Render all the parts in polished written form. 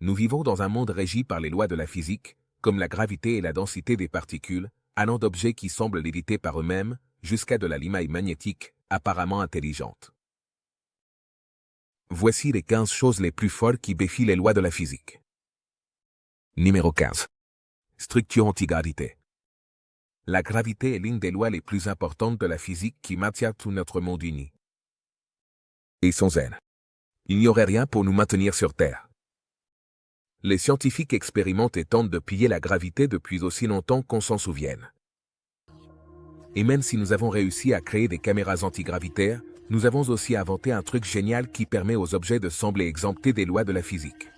Nous vivons dans un monde régi par les lois de la physique, comme la gravité et la densité des particules, allant d'objets qui semblent léviter par eux-mêmes, jusqu'à de la limaille magnétique, apparemment intelligente. Voici les 15 choses les plus folles qui défient les lois de la physique. Numéro 15. Structure antigravité. La gravité est l'une des lois les plus importantes de la physique qui maintient tout notre monde uni. Et sans elle, il n'y aurait rien pour nous maintenir sur Terre. Les scientifiques expérimentent et tentent de piller la gravité depuis aussi longtemps qu'on s'en souvienne. Et même si nous avons réussi à créer des caméras antigravitaires, nous avons aussi inventé un truc génial qui permet aux objets de sembler exemptés des lois de la physique.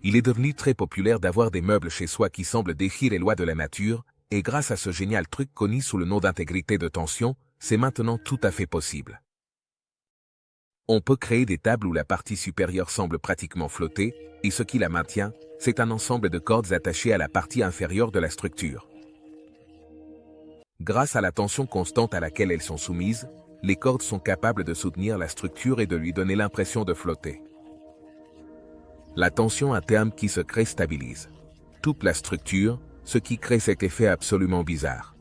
Il est devenu très populaire d'avoir des meubles chez soi qui semblent défier les lois de la nature, et grâce à ce génial truc connu sous le nom d'intégrité de tension, c'est maintenant tout à fait possible. On peut créer des tables où la partie supérieure semble pratiquement flotter, et ce qui la maintient, c'est un ensemble de cordes attachées à la partie inférieure de la structure. Grâce à la tension constante à laquelle elles sont soumises, les cordes sont capables de soutenir la structure et de lui donner l'impression de flotter. La tension à terme qui se crée stabilise toute la structure, ce qui crée cet effet absolument bizarre.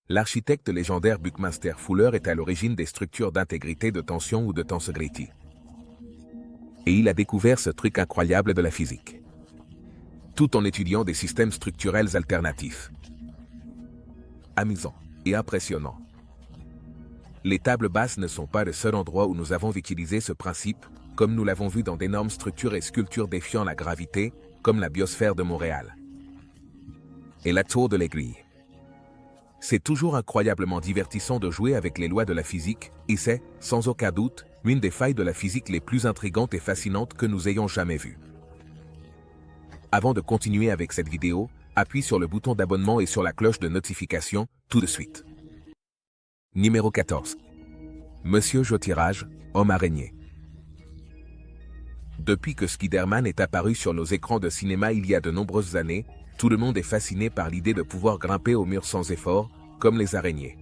L'architecte légendaire Buckminster Fuller est à l'origine des structures d'intégrité de tension ou de tensegrity. Et il a découvert ce truc incroyable de la physique, tout en étudiant des systèmes structurels alternatifs. Amusant et impressionnant. Les tables basses ne sont pas le seul endroit où nous avons utilisé ce principe, comme nous l'avons vu dans d'énormes structures et sculptures défiant la gravité, comme la biosphère de Montréal et la tour de l'Aiguille. C'est toujours incroyablement divertissant de jouer avec les lois de la physique, et c'est, sans aucun doute, l'une des failles de la physique les plus intrigantes et fascinantes que nous ayons jamais vues. Avant de continuer avec cette vidéo, appuie sur le bouton d'abonnement et sur la cloche de notification, tout de suite. Numéro 14. Monsieur Jotirage, homme araignée. Depuis que Spider-Man est apparu sur nos écrans de cinéma il y a de nombreuses années, tout le monde est fasciné par l'idée de pouvoir grimper au mur sans effort, comme les araignées.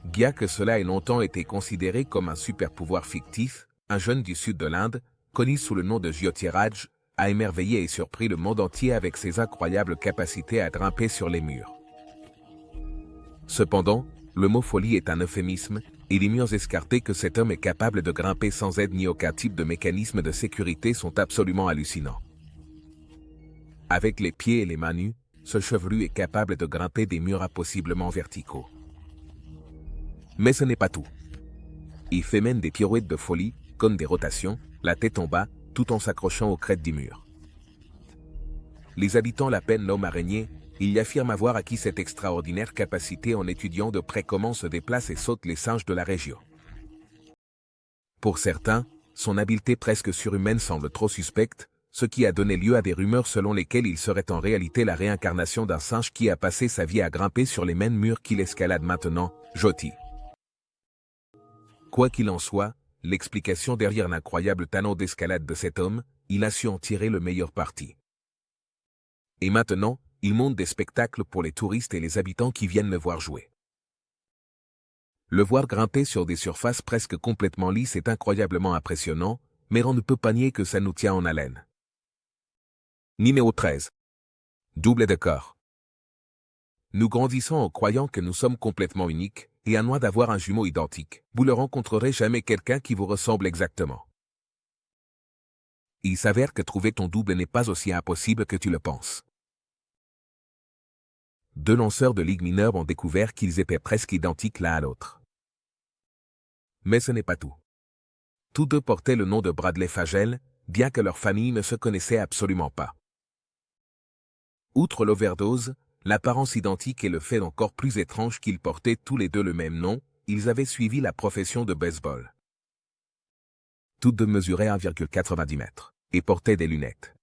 Bien que cela ait longtemps été considéré comme un super pouvoir fictif, un jeune du sud de l'Inde, connu sous le nom de Jyotiraj, a émerveillé et surpris le monde entier avec ses incroyables capacités à grimper sur les murs. Cependant, le mot folie est un euphémisme, et les murs escarpés que cet homme est capable de grimper sans aide ni aucun type de mécanisme de sécurité sont absolument hallucinants. Avec les pieds et les mains nues, ce chevelu est capable de grimper des murs impossiblement verticaux. Mais ce n'est pas tout. Il fait même des pirouettes de folie, comme des rotations, la tête en bas, tout en s'accrochant aux crêtes du mur. Les habitants l'appellent l'homme araignée, et y affirment avoir acquis cette extraordinaire capacité en étudiant de près comment se déplacent et sautent les singes de la région. Pour certains, son habileté presque surhumaine semble trop suspecte, ce qui a donné lieu à des rumeurs selon lesquelles il serait en réalité la réincarnation d'un singe qui a passé sa vie à grimper sur les mêmes murs qu'il escalade maintenant, Joti. Quoi qu'il en soit, l'explication derrière l'incroyable talent d'escalade de cet homme, il a su en tirer le meilleur parti. Et maintenant, il monte des spectacles pour les touristes et les habitants qui viennent le voir jouer. Le voir grimper sur des surfaces presque complètement lisses est incroyablement impressionnant, mais on ne peut pas nier que ça nous tient en haleine. Numéro 13. Double de corps. Nous grandissons en croyant que nous sommes complètement uniques, et à moins d'avoir un jumeau identique, vous ne rencontrerez jamais quelqu'un qui vous ressemble exactement. Il s'avère que trouver ton double n'est pas aussi impossible que tu le penses. 2 lanceurs de ligue mineure ont découvert qu'ils étaient presque identiques l'un à l'autre. Mais ce n'est pas tout. Tous deux portaient le nom de Bradley Fagel, bien que leur famille ne se connaissait absolument pas. Outre l'overdose, l'apparence identique et le fait encore plus étrange qu'ils portaient tous les deux le même nom, ils avaient suivi la profession de baseball. Tous deux mesuraient 1,90 m et portaient des lunettes.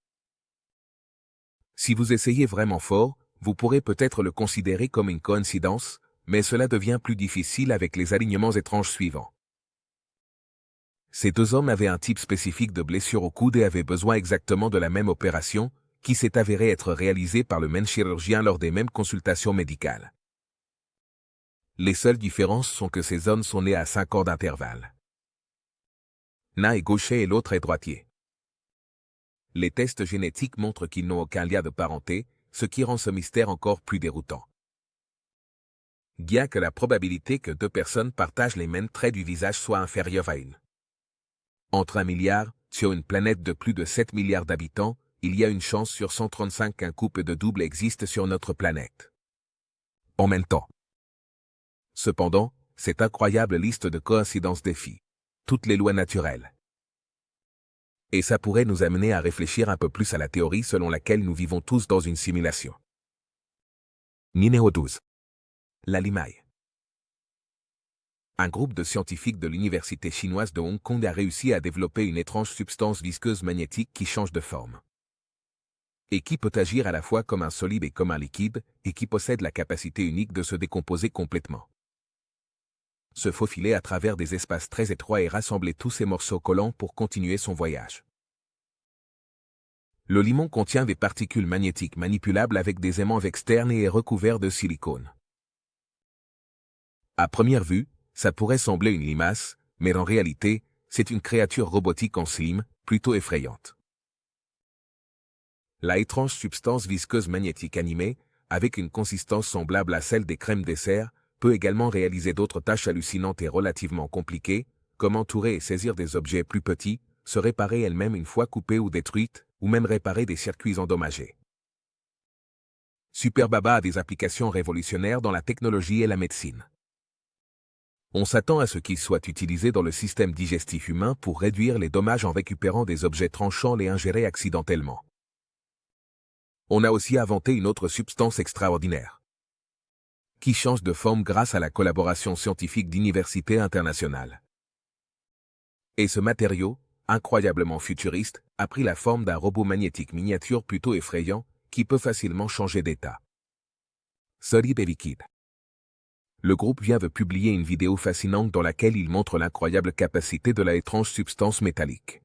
Si vous essayez vraiment fort, vous pourrez peut-être le considérer comme une coïncidence, mais cela devient plus difficile avec les alignements étranges suivants. Ces 2 hommes avaient un type spécifique de blessure au coude et avaient besoin exactement de la même opération, qui s'est avérée être réalisée par le même chirurgien lors des mêmes consultations médicales. Les seules différences sont que ces hommes sont nés à 5 ans d'intervalle. l'un est gaucher et l'autre est droitier. Les tests génétiques montrent qu'ils n'ont aucun lien de parenté, ce qui rend ce mystère encore plus déroutant. Bien que la probabilité que deux personnes partagent les mêmes traits du visage soit inférieure à 1. Entre 1 milliard, sur une planète de plus de 7 milliards d'habitants, il y a une chance sur 135 qu'un couple de doubles existe sur notre planète. En même temps. Cependant, cette incroyable liste de coïncidences défie toutes les lois naturelles. Et ça pourrait nous amener à réfléchir un peu plus à la théorie selon laquelle nous vivons tous dans une simulation. Numéro 12. La limaille. Un groupe de scientifiques de l'université chinoise de Hong Kong a réussi à développer une étrange substance visqueuse magnétique qui change de forme. Et qui peut agir à la fois comme un solide et comme un liquide, et qui possède la capacité unique de se décomposer complètement. Se faufiler à travers des espaces très étroits et rassembler tous ces morceaux collants pour continuer son voyage. Le limon contient des particules magnétiques manipulables avec des aimants externes et est recouvert de silicone. À première vue, ça pourrait sembler une limace, mais en réalité, c'est une créature robotique en slime, plutôt effrayante. La étrange substance visqueuse magnétique animée, avec une consistance semblable à celle des crèmes dessert, peut également réaliser d'autres tâches hallucinantes et relativement compliquées, comme entourer et saisir des objets plus petits, se réparer elle-même une fois coupée ou détruite, ou même réparer des circuits endommagés. Super Baba a des applications révolutionnaires dans la technologie et la médecine. On s'attend à ce qu'il soit utilisé dans le système digestif humain pour réduire les dommages en récupérant des objets tranchants et ingérés accidentellement. On a aussi inventé une autre substance extraordinaire, qui change de forme grâce à la collaboration scientifique d'universités internationales. Et ce matériau, incroyablement futuriste, a pris la forme d'un robot magnétique miniature plutôt effrayant, qui peut facilement changer d'état. Solide et liquide. Le groupe vient de publier une vidéo fascinante dans laquelle il montre l'incroyable capacité de la étrange substance métallique.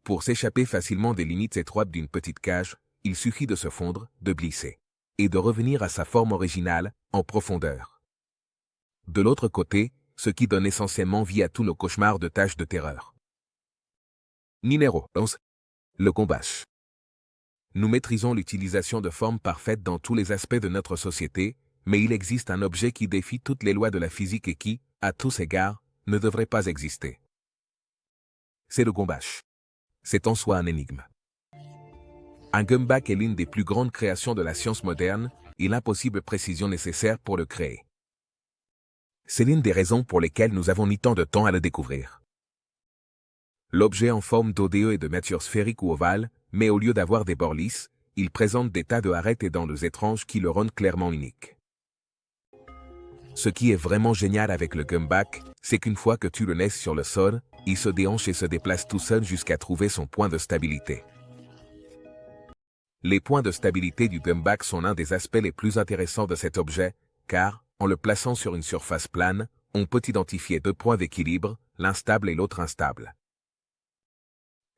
Pour s'échapper facilement des limites étroites d'une petite cage, il suffit de se fondre, de glisser, et de revenir à sa forme originale, en profondeur. De l'autre côté, ce qui donne essentiellement vie à tous nos cauchemars de tâches de terreur. Numéro 11. Le gombash. Nous maîtrisons l'utilisation de formes parfaites dans tous les aspects de notre société, mais il existe un objet qui défie toutes les lois de la physique et qui, à tous égards, ne devrait pas exister. C'est le gombash. C'est en soi un énigme. Un gumback est l'une des plus grandes créations de la science moderne, et l'impossible précision nécessaire pour le créer. C'est l'une des raisons pour lesquelles nous avons mis tant de temps à le découvrir. L'objet en forme d'ODE est de nature sphérique ou ovale, mais au lieu d'avoir des bords lisses, il présente des tas de arêtes et d'angles étranges qui le rendent clairement unique. Ce qui est vraiment génial avec le gumback, c'est qu'une fois que tu le laisses sur le sol, il se déhanche et se déplace tout seul jusqu'à trouver son point de stabilité. Les points de stabilité du gumback sont l'un des aspects les plus intéressants de cet objet, car, en le plaçant sur une surface plane, on peut identifier deux points d'équilibre, l'un stable et l'autre instable.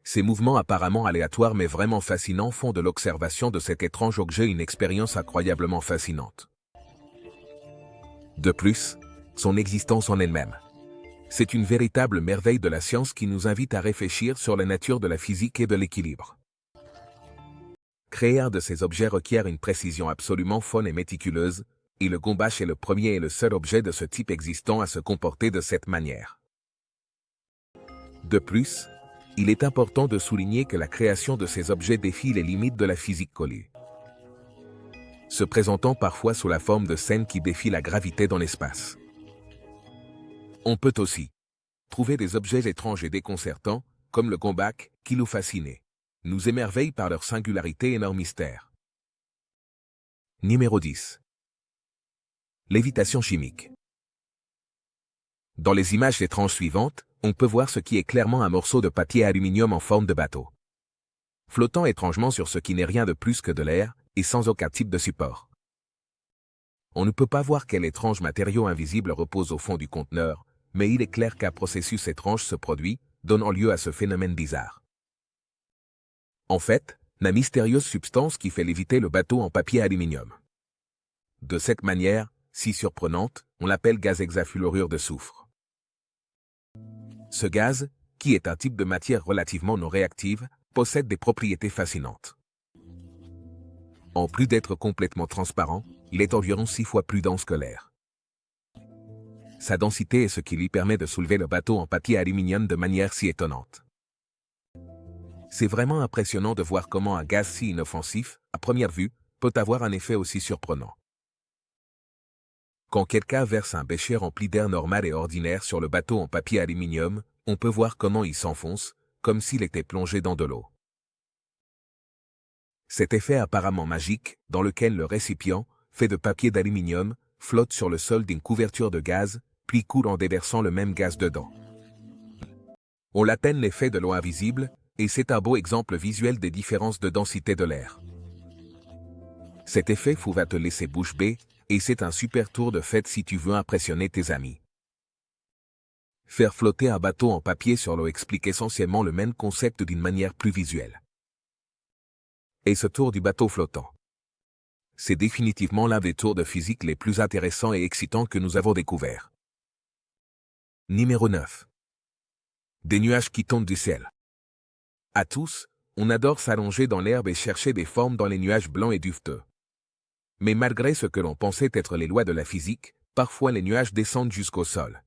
Ces mouvements apparemment aléatoires mais vraiment fascinants font de l'observation de cet étrange objet une expérience incroyablement fascinante. De plus, son existence en elle-même. C'est une véritable merveille de la science qui nous invite à réfléchir sur la nature de la physique et de l'équilibre. Créer un de ces objets requiert une précision absolument folle et méticuleuse, et le gombash est le premier et le seul objet de ce type existant à se comporter de cette manière. De plus, il est important de souligner que la création de ces objets défie les limites de la physique connue, se présentant parfois sous la forme de scènes qui défient la gravité dans l'espace. On peut aussi trouver des objets étranges et déconcertants, comme le gomback, qui nous fascinent, nous émerveillent par leur singularité et leur mystère. Numéro 10. Lévitation chimique. Dans les images étranges suivantes, on peut voir ce qui est clairement un morceau de papier aluminium en forme de bateau, flottant étrangement sur ce qui n'est rien de plus que de l'air, et sans aucun type de support. On ne peut pas voir quel étrange matériau invisible repose au fond du conteneur, mais il est clair qu'un processus étrange se produit, donnant lieu à ce phénomène bizarre. En fait, la mystérieuse substance qui fait léviter le bateau en papier aluminium. De cette manière, si surprenante, on l'appelle gaz hexafluorure de soufre. Ce gaz, qui est un type de matière relativement non réactive, possède des propriétés fascinantes. En plus d'être complètement transparent, il est environ 6 fois plus dense que l'air. Sa densité est ce qui lui permet de soulever le bateau en papier aluminium de manière si étonnante. C'est vraiment impressionnant de voir comment un gaz si inoffensif, à première vue, peut avoir un effet aussi surprenant. Quand quelqu'un verse un bécher rempli d'air normal et ordinaire sur le bateau en papier aluminium, on peut voir comment il s'enfonce, comme s'il était plongé dans de l'eau. Cet effet apparemment magique, dans lequel le récipient, fait de papier d'aluminium, flotte sur le sol d'une couverture de gaz, puis coule en déversant le même gaz dedans. On l'appelle l'effet de l'eau invisible, et c'est un beau exemple visuel des différences de densité de l'air. Cet effet fou va te laisser bouche bée, et c'est un super tour de fête si tu veux impressionner tes amis. Faire flotter un bateau en papier sur l'eau explique essentiellement le même concept d'une manière plus visuelle. Et ce tour du bateau flottant. C'est définitivement l'un des tours de physique les plus intéressants et excitants que nous avons découverts. Numéro 9. Des nuages qui tombent du ciel. À tous, on adore s'allonger dans l'herbe et chercher des formes dans les nuages blancs et duveteux. Mais malgré ce que l'on pensait être les lois de la physique, parfois les nuages descendent jusqu'au sol.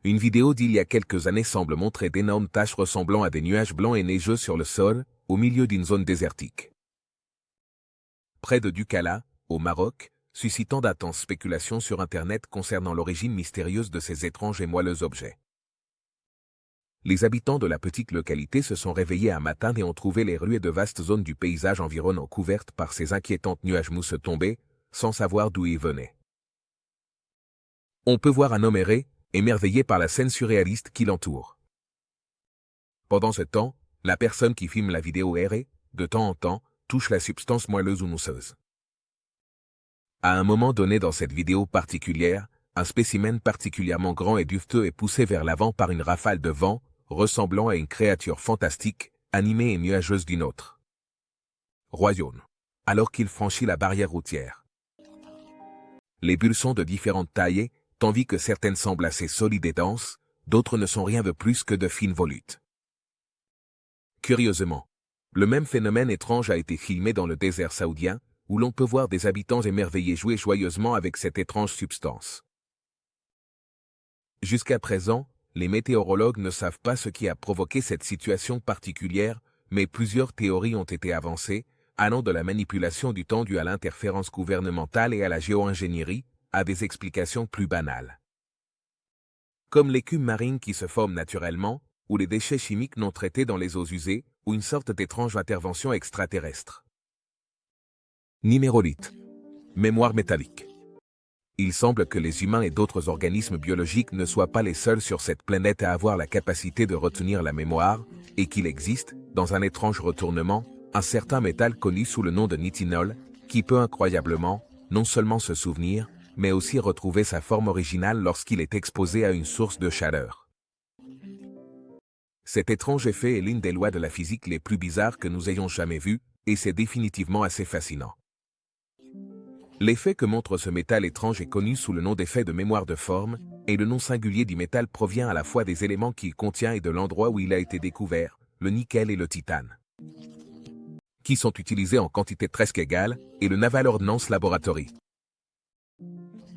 Une vidéo d'il y a quelques années semble montrer d'énormes taches ressemblant à des nuages blancs et neigeux sur le sol, au milieu d'une zone désertique. Près de Ducala, au Maroc, suscitant d'intenses spéculations sur Internet concernant l'origine mystérieuse de ces étranges et moelleux objets. Les habitants de la petite localité se sont réveillés un matin et ont trouvé les rues et de vastes zones du paysage environnant couvertes par ces inquiétantes nuages mousseux tombés, sans savoir d'où ils venaient. On peut voir un homme errer, émerveillé par la scène surréaliste qui l'entoure. Pendant ce temps, la personne qui filme la vidéo erre, de temps en temps, touche la substance moelleuse ou mousseuse. À un moment donné dans cette vidéo particulière, un spécimen particulièrement grand et duveteux est poussé vers l'avant par une rafale de vent, ressemblant à une créature fantastique, animée et nuageuse d'une autre. Royaume. Alors qu'il franchit la barrière routière. Les bulles sont de différentes tailles, tandis que certaines semblent assez solides et denses, d'autres ne sont rien de plus que de fines volutes. Curieusement, le même phénomène étrange a été filmé dans le désert saoudien, où l'on peut voir des habitants émerveillés jouer joyeusement avec cette étrange substance. Jusqu'à présent, les météorologues ne savent pas ce qui a provoqué cette situation particulière, mais plusieurs théories ont été avancées, allant de la manipulation du temps due à l'interférence gouvernementale et à la géo-ingénierie, à des explications plus banales. Comme l'écume marine qui se forme naturellement, ou les déchets chimiques non traités dans les eaux usées, ou une sorte d'étrange intervention extraterrestre. Numéro 8. Mémoire métallique. Il semble que les humains et d'autres organismes biologiques ne soient pas les seuls sur cette planète à avoir la capacité de retenir la mémoire, et qu'il existe, dans un étrange retournement, un certain métal connu sous le nom de nitinol, qui peut incroyablement, non seulement se souvenir, mais aussi retrouver sa forme originale lorsqu'il est exposé à une source de chaleur. Cet étrange effet est l'une des lois de la physique les plus bizarres que nous ayons jamais vues, et c'est définitivement assez fascinant. L'effet que montre ce métal étrange est connu sous le nom d'effet de mémoire de forme, et le nom singulier du métal provient à la fois des éléments qu'il contient et de l'endroit où il a été découvert, le nickel et le titane, qui sont utilisés en quantité presque égale, et le Naval Ordnance Laboratory.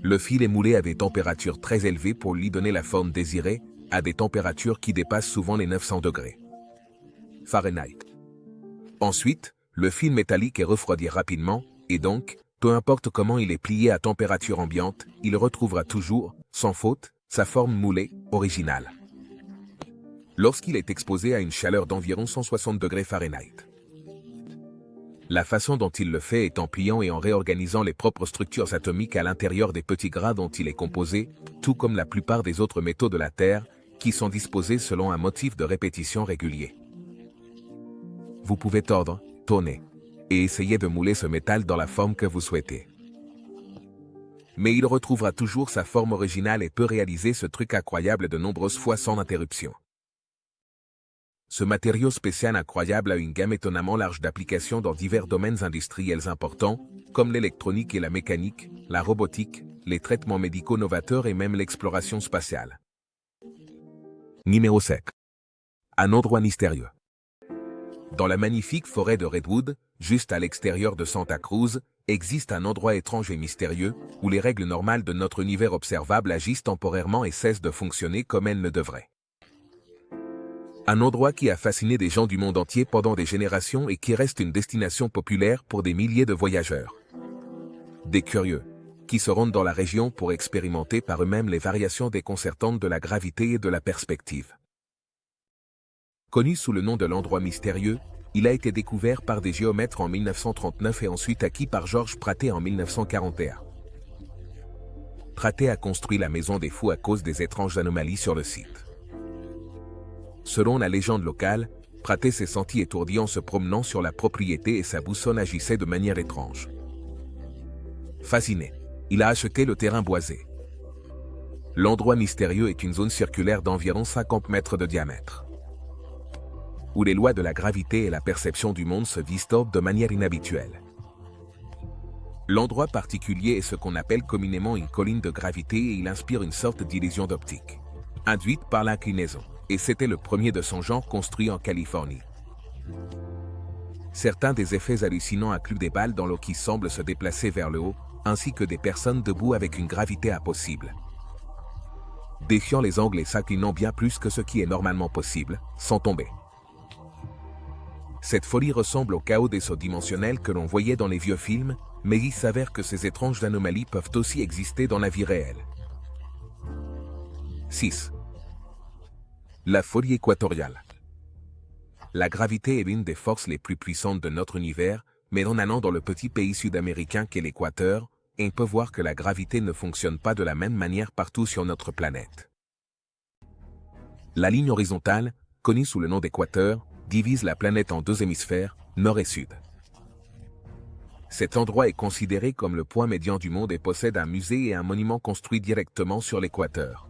Le fil est moulé à des températures très élevées pour lui donner la forme désirée, à des températures qui dépassent souvent les 900 degrés Fahrenheit. Ensuite, le fil métallique est refroidi rapidement, et donc, peu importe comment il est plié à température ambiante, il retrouvera toujours, sans faute, sa forme moulée, originale. Lorsqu'il est exposé à une chaleur d'environ 160 degrés Fahrenheit. La façon dont il le fait est en pliant et en réorganisant les propres structures atomiques à l'intérieur des petits gras dont il est composé, tout comme la plupart des autres métaux de la Terre, qui sont disposés selon un motif de répétition régulier. Vous pouvez tordre, tourner, et essayer de mouler ce métal dans la forme que vous souhaitez. Mais il retrouvera toujours sa forme originale et peut réaliser ce truc incroyable de nombreuses fois sans interruption. Ce matériau spécial incroyable a une gamme étonnamment large d'applications dans divers domaines industriels importants, comme l'électronique et la mécanique, la robotique, les traitements médicaux novateurs et même l'exploration spatiale. Numéro 5. Un endroit mystérieux. Dans la magnifique forêt de Redwood, juste à l'extérieur de Santa Cruz, existe un endroit étrange et mystérieux, où les règles normales de notre univers observable agissent temporairement et cessent de fonctionner comme elles le devraient. Un endroit qui a fasciné des gens du monde entier pendant des générations et qui reste une destination populaire pour des milliers de voyageurs. Des curieux, qui se rendent dans la région pour expérimenter par eux-mêmes les variations déconcertantes de la gravité et de la perspective. Connu sous le nom de l'endroit mystérieux, il a été découvert par des géomètres en 1939 et ensuite acquis par Georges Pratt en 1941. Pratt a construit la Maison des Fous à cause des étranges anomalies sur le site. Selon la légende locale, Pratt s'est senti étourdi en se promenant sur la propriété et sa boussole agissait de manière étrange. Fasciné, il a acheté le terrain boisé. L'endroit mystérieux est une zone circulaire d'environ 50 mètres de diamètre, où les lois de la gravité et la perception du monde se distordent de manière inhabituelle. L'endroit particulier est ce qu'on appelle communément une colline de gravité et il inspire une sorte d'illusion d'optique, induite par l'inclinaison, et c'était le premier de son genre construit en Californie. Certains des effets hallucinants incluent des balles dans l'eau qui semblent se déplacer vers le haut, ainsi que des personnes debout avec une gravité impossible, défiant les angles et s'inclinant bien plus que ce qui est normalement possible, sans tomber. Cette folie ressemble au chaos des sauts dimensionnels que l'on voyait dans les vieux films, mais il s'avère que ces étranges anomalies peuvent aussi exister dans la vie réelle. 6. La folie équatoriale. La gravité est l'une des forces les plus puissantes de notre univers, mais en allant dans le petit pays sud-américain qu'est l'Équateur, on peut voir que la gravité ne fonctionne pas de la même manière partout sur notre planète. La ligne horizontale, connue sous le nom d'équateur, divise la planète en deux hémisphères, nord et sud. Cet endroit est considéré comme le point médian du monde et possède un musée et un monument construit directement sur l'équateur.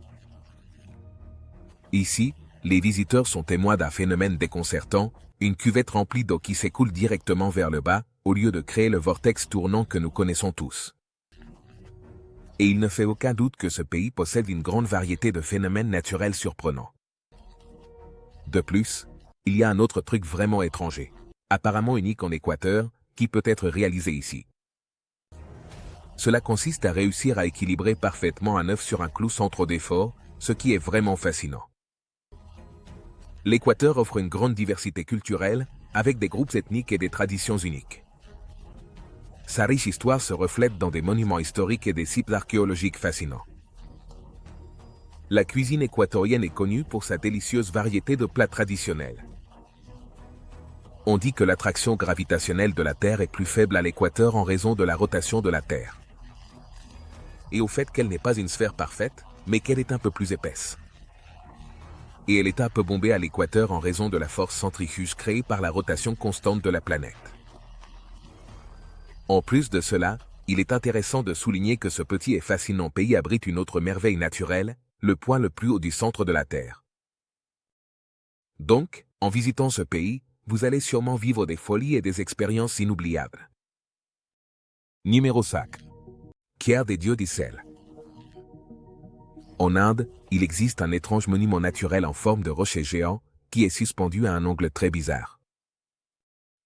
Ici, les visiteurs sont témoins d'un phénomène déconcertant, une cuvette remplie d'eau qui s'écoule directement vers le bas, au lieu de créer le vortex tournant que nous connaissons tous. Et il ne fait aucun doute que ce pays possède une grande variété de phénomènes naturels surprenants. De plus, il y a un autre truc vraiment étranger, apparemment unique en Équateur, qui peut être réalisé ici. Cela consiste à réussir à équilibrer parfaitement un œuf sur un clou sans trop d'effort, ce qui est vraiment fascinant. L'Équateur offre une grande diversité culturelle, avec des groupes ethniques et des traditions uniques. Sa riche histoire se reflète dans des monuments historiques et des sites archéologiques fascinants. La cuisine équatorienne est connue pour sa délicieuse variété de plats traditionnels. On dit que l'attraction gravitationnelle de la Terre est plus faible à l'équateur en raison de la rotation de la Terre. Et au fait qu'elle n'est pas une sphère parfaite, mais qu'elle est un peu plus épaisse. Et elle est un peu bombée à l'équateur en raison de la force centrifuge créée par la rotation constante de la planète. En plus de cela, il est intéressant de souligner que ce petit et fascinant pays abrite une autre merveille naturelle, le point le plus haut du centre de la Terre. Donc, en visitant ce pays, vous allez sûrement vivre des folies et des expériences inoubliables. Numéro 5. Pierre des dieux d'Israël. En Inde, il existe un étrange monument naturel en forme de rocher géant, qui est suspendu à un angle très bizarre.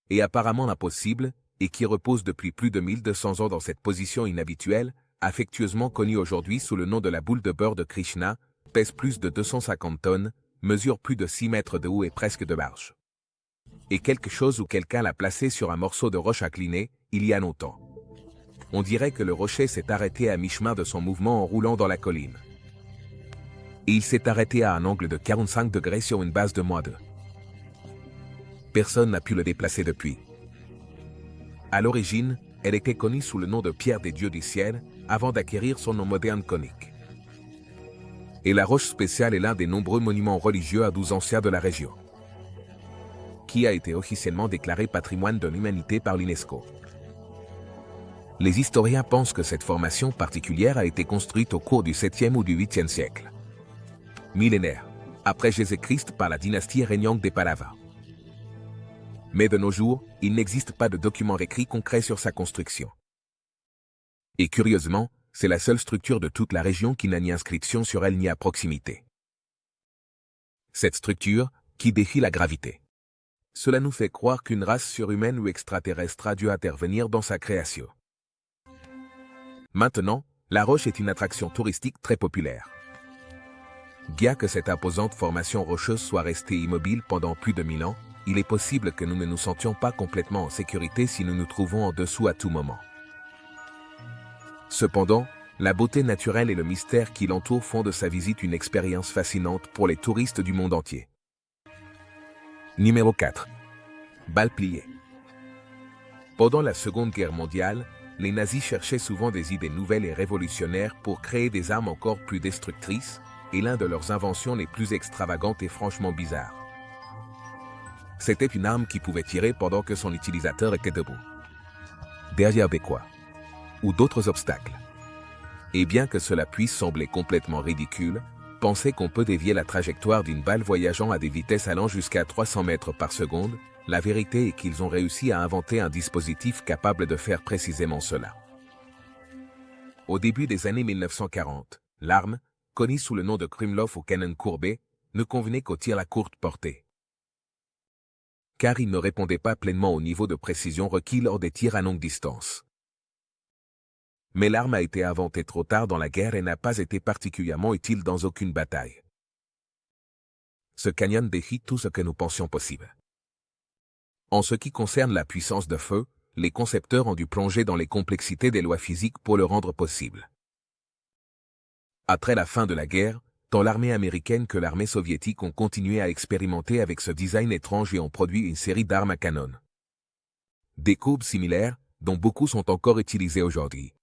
Et apparemment impossible, et qui repose depuis plus de 1200 ans dans cette position inhabituelle, affectueusement connue aujourd'hui sous le nom de la boule de beurre de Krishna, pèse plus de 250 tonnes, mesure plus de 6 mètres de haut et presque de large. Et quelque chose ou quelqu'un l'a placé sur un morceau de roche incliné, il y a longtemps. On dirait que le rocher s'est arrêté à mi-chemin de son mouvement en roulant dans la colline. Et il s'est arrêté à un angle de 45 degrés sur une base de -2. Personne n'a pu le déplacer depuis. À l'origine, elle était connue sous le nom de Pierre des dieux du ciel, avant d'acquérir son nom moderne conique. Et la roche spéciale est l'un des nombreux monuments religieux à 12 anciens de la région, qui a été officiellement déclaré patrimoine de l'humanité par l'UNESCO. Les historiens pensent que cette formation particulière a été construite au cours du 7e ou du 8e siècle, millénaire, après Jésus-Christ par la dynastie régnante des Pallava. Mais de nos jours, il n'existe pas de documents écrits concrets sur sa construction. Et curieusement, c'est la seule structure de toute la région qui n'a ni inscription sur elle ni à proximité. Cette structure, qui défie la gravité. Cela nous fait croire qu'une race surhumaine ou extraterrestre a dû intervenir dans sa création. Maintenant, la roche est une attraction touristique très populaire. Bien que cette imposante formation rocheuse soit restée immobile pendant plus de 1000 ans, il est possible que nous ne nous sentions pas complètement en sécurité si nous nous trouvons en dessous à tout moment. Cependant, la beauté naturelle et le mystère qui l'entoure font de sa visite une expérience fascinante pour les touristes du monde entier. Numéro 4. Balle pliée. Pendant la Seconde Guerre mondiale, les nazis cherchaient souvent des idées nouvelles et révolutionnaires pour créer des armes encore plus destructrices, et l'un de leurs inventions les plus extravagantes et franchement bizarres. C'était une arme qui pouvait tirer pendant que son utilisateur était debout, derrière des quoi, ou d'autres obstacles. Et bien que cela puisse sembler complètement ridicule, penser qu'on peut dévier la trajectoire d'une balle voyageant à des vitesses allant jusqu'à 300 mètres par seconde, la vérité est qu'ils ont réussi à inventer un dispositif capable de faire précisément cela. Au début des années 1940, l'arme, connue sous le nom de Krumlov ou canon courbé, ne convenait qu'au tir à courte portée, car il ne répondait pas pleinement au niveau de précision requis lors des tirs à longue distance. Mais l'arme a été inventée trop tard dans la guerre et n'a pas été particulièrement utile dans aucune bataille. Ce canyon défie tout ce que nous pensions possible. En ce qui concerne la puissance de feu, les concepteurs ont dû plonger dans les complexités des lois physiques pour le rendre possible. Après la fin de la guerre, tant l'armée américaine que l'armée soviétique ont continué à expérimenter avec ce design étrange et ont produit une série d'armes à canon. Des courbes similaires, dont beaucoup sont encore utilisées aujourd'hui.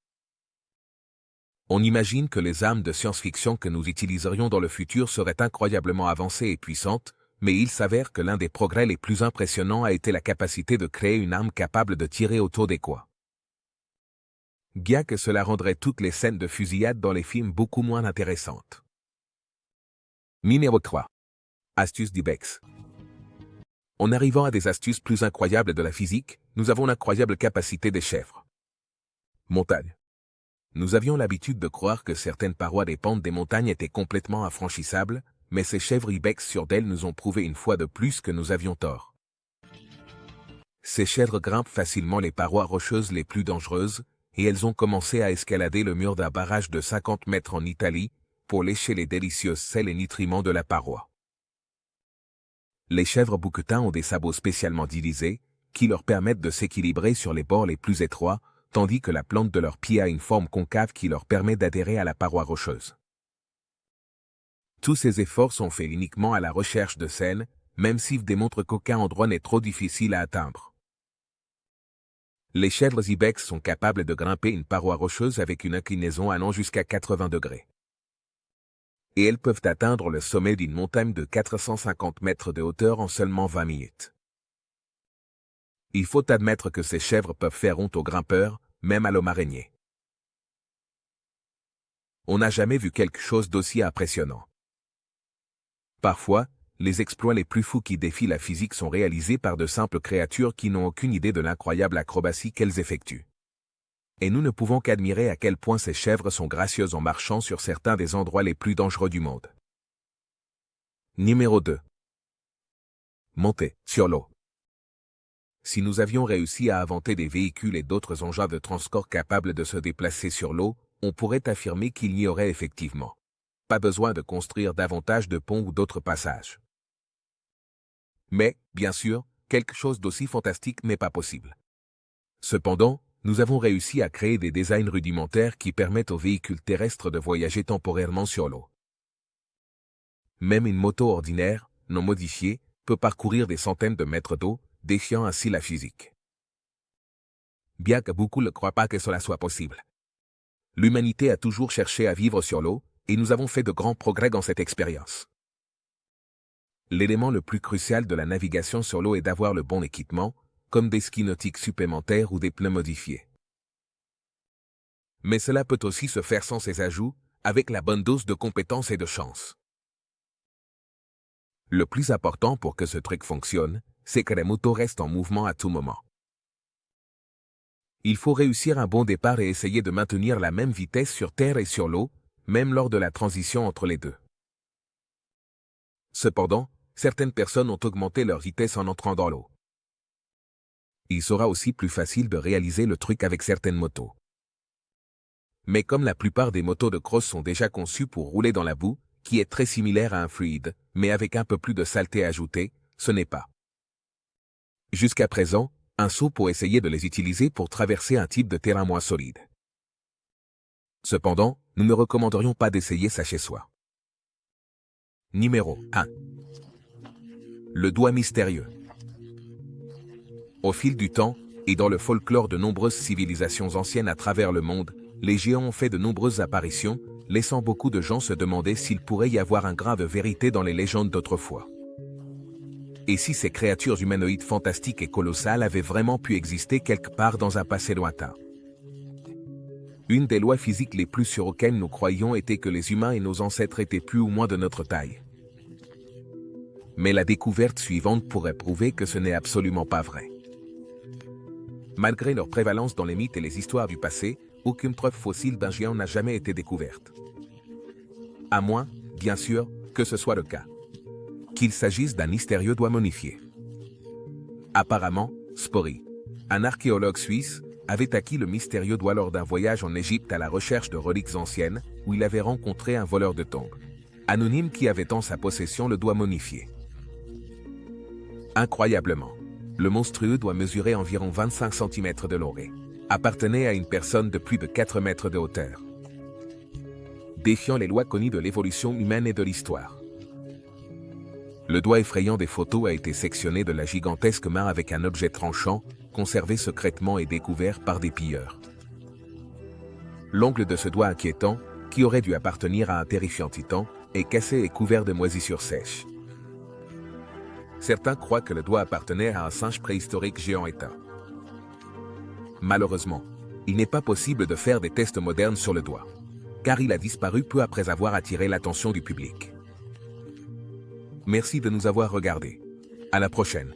On imagine que les armes de science-fiction que nous utiliserions dans le futur seraient incroyablement avancées et puissantes, mais il s'avère que l'un des progrès les plus impressionnants a été la capacité de créer une arme capable de tirer autour des quoi. Bien que cela rendrait toutes les scènes de fusillade dans les films beaucoup moins intéressantes. Numéro 3. Astuce d'Ibex. En arrivant à des astuces plus incroyables de la physique, nous avons l'incroyable capacité des chèvres. Montagne. Nous avions l'habitude de croire que certaines parois des pentes des montagnes étaient complètement infranchissables, mais ces chèvres Ibex sur d'elles nous ont prouvé une fois de plus que nous avions tort. Ces chèvres grimpent facilement les parois rocheuses les plus dangereuses, et elles ont commencé à escalader le mur d'un barrage de 50 mètres en Italie, pour lécher les délicieuses sels et nutriments de la paroi. Les chèvres bouquetins ont des sabots spécialement divisés, qui leur permettent de s'équilibrer sur les bords les plus étroits, tandis que la plante de leur pied a une forme concave qui leur permet d'adhérer à la paroi rocheuse. Tous ces efforts sont faits uniquement à la recherche de sel, même s'ils démontrent qu'aucun endroit n'est trop difficile à atteindre. Les chèvres Ibex sont capables de grimper une paroi rocheuse avec une inclinaison allant jusqu'à 80 degrés. Et elles peuvent atteindre le sommet d'une montagne de 450 mètres de hauteur en seulement 20 minutes. Il faut admettre que ces chèvres peuvent faire honte aux grimpeurs, même à l'homme araignée. On n'a jamais vu quelque chose d'aussi impressionnant. Parfois, les exploits les plus fous qui défient la physique sont réalisés par de simples créatures qui n'ont aucune idée de l'incroyable acrobatie qu'elles effectuent. Et nous ne pouvons qu'admirer à quel point ces chèvres sont gracieuses en marchant sur certains des endroits les plus dangereux du monde. Numéro 2. Monter sur l'eau. Si nous avions réussi à inventer des véhicules et d'autres engins de transport capables de se déplacer sur l'eau, on pourrait affirmer qu'il n'y aurait effectivement pas besoin de construire davantage de ponts ou d'autres passages. Mais, bien sûr, quelque chose d'aussi fantastique n'est pas possible. Cependant, nous avons réussi à créer des designs rudimentaires qui permettent aux véhicules terrestres de voyager temporairement sur l'eau. Même une moto ordinaire, non modifiée, peut parcourir des centaines de mètres d'eau, défiant ainsi la physique. Bien que beaucoup ne croient pas que cela soit possible. L'humanité a toujours cherché à vivre sur l'eau, et nous avons fait de grands progrès dans cette expérience. L'élément le plus crucial de la navigation sur l'eau est d'avoir le bon équipement, comme des skis nautiques supplémentaires ou des pneus modifiés. Mais cela peut aussi se faire sans ces ajouts, avec la bonne dose de compétence et de chance. Le plus important pour que ce truc fonctionne, c'est que les motos restent en mouvement à tout moment. Il faut réussir un bon départ et essayer de maintenir la même vitesse sur terre et sur l'eau, même lors de la transition entre les deux. Cependant, certaines personnes ont augmenté leur vitesse en entrant dans l'eau. Il sera aussi plus facile de réaliser le truc avec certaines motos. Mais comme la plupart des motos de cross sont déjà conçues pour rouler dans la boue, qui est très similaire à un fluide, mais avec un peu plus de saleté ajoutée, ce n'est pas. Jusqu'à présent, un saut pour essayer de les utiliser pour traverser un type de terrain moins solide. Cependant, nous ne recommanderions pas d'essayer ça chez soi. Numéro 1. Le doigt mystérieux. Au fil du temps, et dans le folklore de nombreuses civilisations anciennes à travers le monde, les géants ont fait de nombreuses apparitions, laissant beaucoup de gens se demander s'il pourrait y avoir un grain de vérité dans les légendes d'autrefois. Et si ces créatures humanoïdes fantastiques et colossales avaient vraiment pu exister quelque part dans un passé lointain. Une des lois physiques les plus sûres auxquelles nous croyions était que les humains et nos ancêtres étaient plus ou moins de notre taille. Mais la découverte suivante pourrait prouver que ce n'est absolument pas vrai. Malgré leur prévalence dans les mythes et les histoires du passé, aucune preuve fossile d'un géant n'a jamais été découverte. À moins, bien sûr, que ce soit le cas. Qu'il s'agisse d'un mystérieux doigt momifié. Apparemment, Spory, un archéologue suisse, avait acquis le mystérieux doigt lors d'un voyage en Égypte à la recherche de reliques anciennes, où il avait rencontré un voleur de tombes anonyme qui avait en sa possession le doigt momifié. Incroyablement, le monstrueux doigt mesurait environ 25 cm de long et appartenait à une personne de plus de 4 mètres de hauteur. Défiant les lois connues de l'évolution humaine et de l'histoire. Le doigt effrayant des photos a été sectionné de la gigantesque main avec un objet tranchant, conservé secrètement et découvert par des pilleurs. L'ongle de ce doigt inquiétant, qui aurait dû appartenir à un terrifiant titan, est cassé et couvert de moisissures sèches. Certains croient que le doigt appartenait à un singe préhistorique géant éteint. Malheureusement, il n'est pas possible de faire des tests modernes sur le doigt, car il a disparu peu après avoir attiré l'attention du public. Merci de nous avoir regardés. À la prochaine.